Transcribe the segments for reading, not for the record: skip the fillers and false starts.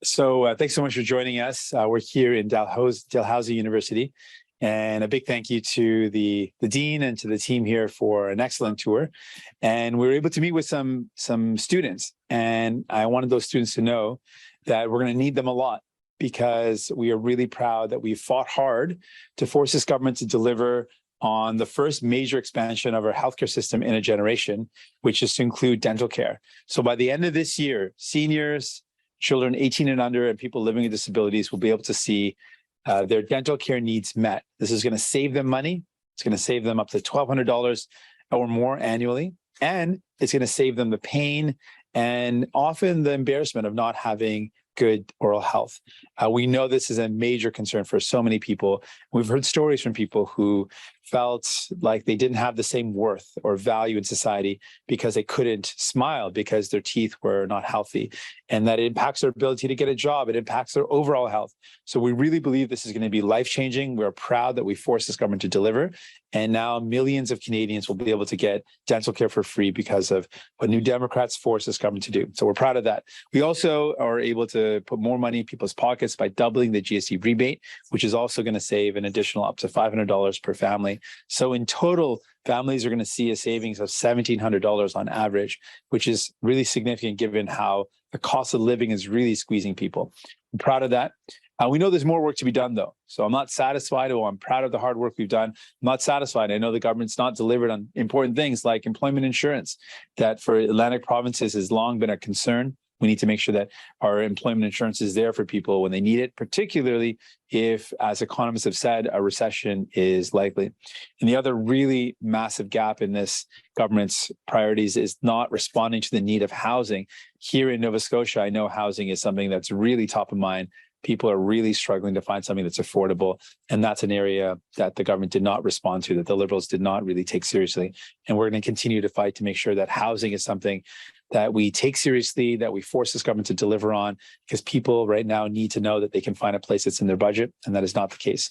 Thanks so much for joining us. We're here in Dalhousie University, and a big thank you to the dean and to the team here for an excellent tour. And we were able to meet with some students, and I wanted those students to know that we're going to need them a lot, because we are really proud that we fought hard to force this government to deliver on the first major expansion of our healthcare system in a generation, which is to include dental care. So by the end of this year, seniors, children 18 and under, and people living with disabilities will be able to see their dental care needs met. This is going to save them money. It's going to save them up to $1,200 or more annually. And it's going to save them the pain and often the embarrassment of not having good oral health. We know this is a major concern for so many people. We've heard stories from people who felt like they didn't have the same worth or value in society because they couldn't smile because their teeth were not healthy, and that it impacts their ability to get a job. It impacts their overall health. So we really believe this is going to be life-changing. We're proud that we forced this government to deliver, and now millions of Canadians will be able to get dental care for free because of what New Democrats forced this government to do. So we're proud of that. We also are able to put more money in people's pockets by doubling the GST rebate, which is also going to save an additional up to $500 per family. So in total, families are going to see a savings of $1,700 on average, which is really significant given how the cost of living is really squeezing people. I'm proud of that. We know there's more work to be done, though. So I'm not satisfied. I'm proud of the hard work we've done. I'm not satisfied. I know the government's not delivered on important things like employment insurance, that for Atlantic provinces has long been a concern. We need to make sure that our employment insurance is there for people when they need it, particularly if, as economists have said, a recession is likely. And the other really massive gap in this government's priorities is not responding to the need of housing. Here in Nova Scotia, I know housing is something that's really top of mind. People are really struggling to find something that's affordable. And that's an area that the government did not respond to, that the Liberals did not really take seriously. And we're going to continue to fight to make sure that housing is something that we take seriously, that we force this government to deliver on, because people right now need to know that they can find a place that's in their budget, and that is not the case.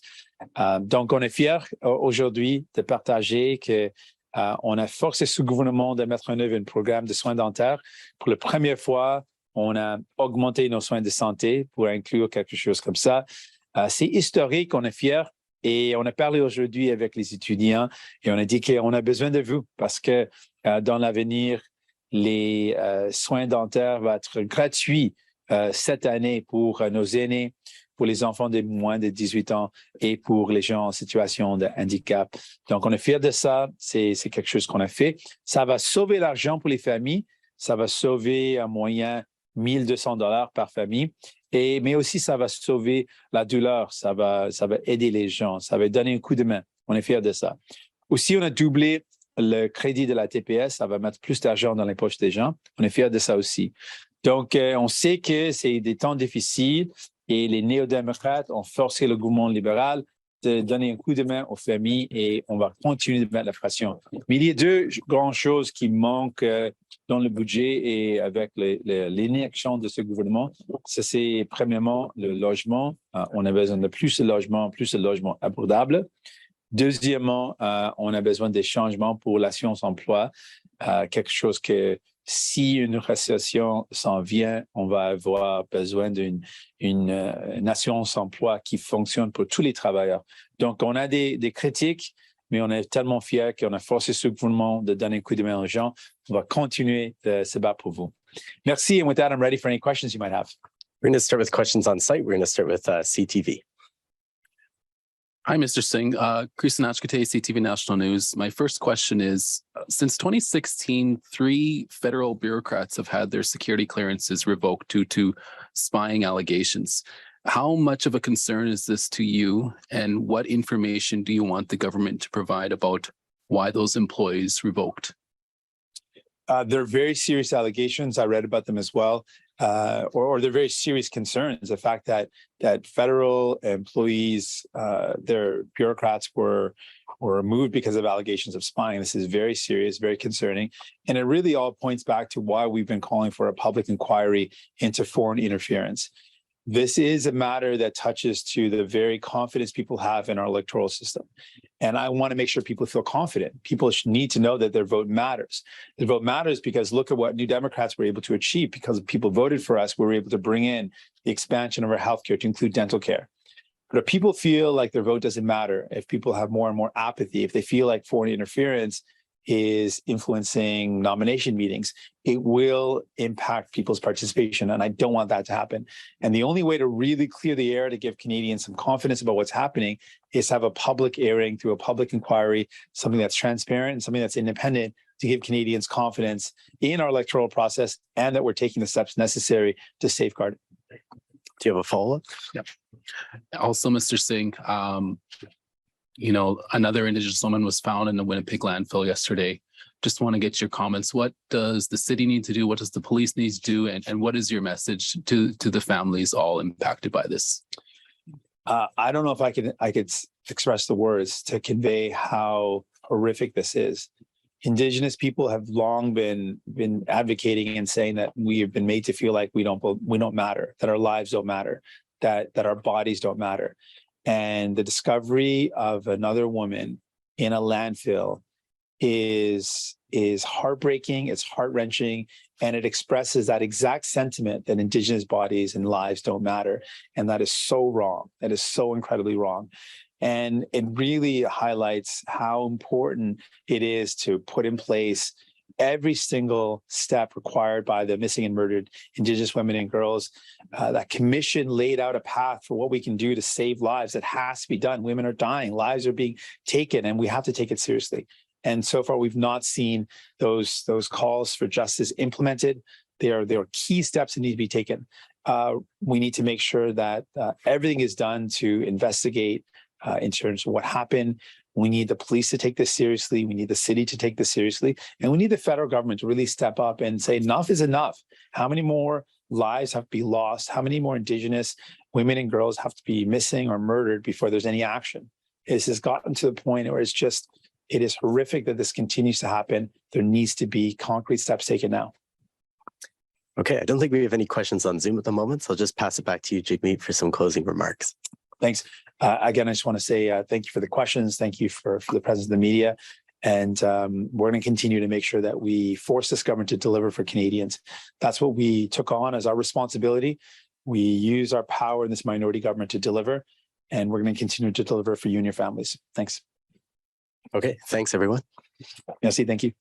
Donc, on est fiers aujourd'hui de partager que on a forcé ce gouvernement de mettre en œuvre un programme de soins dentaires. Pour la première fois, on a augmenté nos soins de santé pour inclure quelque chose comme ça. C'est historique, on est fiers. Et on a parlé aujourd'hui avec les étudiants et on a dit qu'on a besoin de vous parce que dans l'avenir, les soins dentaires vont être gratuits cette année pour nos aînés, pour les enfants de moins de 18 ans et pour les gens en situation de handicap. Donc, on est fiers de ça. C'est quelque chose qu'on a fait. Ça va sauver l'argent pour les familles. Ça va sauver en moyenne $1,200 par famille. Mais aussi, ça va sauver la douleur. Ça va aider les gens. Ça va donner un coup de main. On est fiers de ça. Aussi, on a doublé le crédit de la TPS, ça va mettre plus d'argent dans les poches des gens. On est fiers de ça aussi. Donc, on sait que c'est des temps difficiles et les néo-démocrates ont forcé le gouvernement libéral de donner un coup de main aux familles et on va continuer de mettre la pression. Mais il y a deux grandes choses qui manquent dans le budget et avec l'inaction de ce gouvernement. C'est premièrement le logement. On a besoin de plus de logements abordables. Deuxièmement, on a besoin des changements pour l'assurance-emploi, quelque chose que si une récession s'en vient, on va avoir besoin d'une assurance-emploi qui fonctionne pour tous les travailleurs. Donc, on a des critiques, mais on est tellement fiers qu'on a forcé ce gouvernement de donner un coup de main aux gens. On va continuer de se battre pour vous. Merci, and with that, I'm ready for any questions you might have. We're going to start with questions on site. We're going to start with CTV. Hi, Mr. Singh. Kristen Achkate, CTV National News. My first question is, since 2016, 3 federal bureaucrats have had their security clearances revoked due to spying allegations. How much of a concern is this to you, and what information do you want the government to provide about why those employees revoked? They're very serious allegations. I read about them as well. Or they're very serious concerns. The fact that federal employees, their bureaucrats were removed because of allegations of spying. This is very serious, very concerning. And it really all points back to why we've been calling for a public inquiry into foreign interference. This is a matter that touches to the very confidence people have in our electoral system. And I want to make sure people feel confident. People need to know that their vote matters. Their vote matters because look at what New Democrats were able to achieve. Because people voted for us, we were able to bring in the expansion of our healthcare to include dental care. But if people feel like their vote doesn't matter, if people have more and more apathy, if they feel like foreign interference is influencing nomination meetings, it will impact people's participation. And I don't want that to happen. And the only way to really clear the air to give Canadians some confidence about what's happening is to have a public airing through a public inquiry, something that's transparent and something that's independent to give Canadians confidence in our electoral process and that we're taking the steps necessary to safeguard it. Do you have a follow-up? Yep. Also, Mr. Singh, another Indigenous woman was found in the Winnipeg landfill yesterday. Just want to get your comments. What does the city need to do? What does the police need to do? And what is your message to the families all impacted by this? I don't know if I could express the words to convey how horrific this is. Indigenous people have long been advocating and saying that we have been made to feel like we don't matter, that our lives don't matter, that our bodies don't matter. And the discovery of another woman in a landfill is heartbreaking, it's heart-wrenching, and it expresses that exact sentiment that Indigenous bodies and lives don't matter. And that is so wrong. That is so incredibly wrong. And it really highlights how important it is to put in place every single step required by the missing and murdered Indigenous women and girls. That commission laid out a path for what we can do to save lives. That has to be done. Women are dying, lives are being taken, and we have to take it seriously. And so far, we've not seen those calls for justice implemented. There are key steps that need to be taken. We need to make sure that everything is done to investigate in terms of what happened. We need the police to take this seriously. We need the city to take this seriously. And we need the federal government to really step up and say, enough is enough. How many more lives have to be lost? How many more Indigenous women and girls have to be missing or murdered before there's any action? This has gotten to the point where it is horrific that this continues to happen. There needs to be concrete steps taken now. Okay, I don't think we have any questions on Zoom at the moment, so I'll just pass it back to you, Jagmeet, for some closing remarks. Thanks. Again, I just want to say thank you for the questions. Thank you for the presence of the media. And we're going to continue to make sure that we force this government to deliver for Canadians. That's what we took on as our responsibility. We use our power in this minority government to deliver, and we're going to continue to deliver for you and your families. Thanks. Okay, thanks, everyone. Merci, thank you.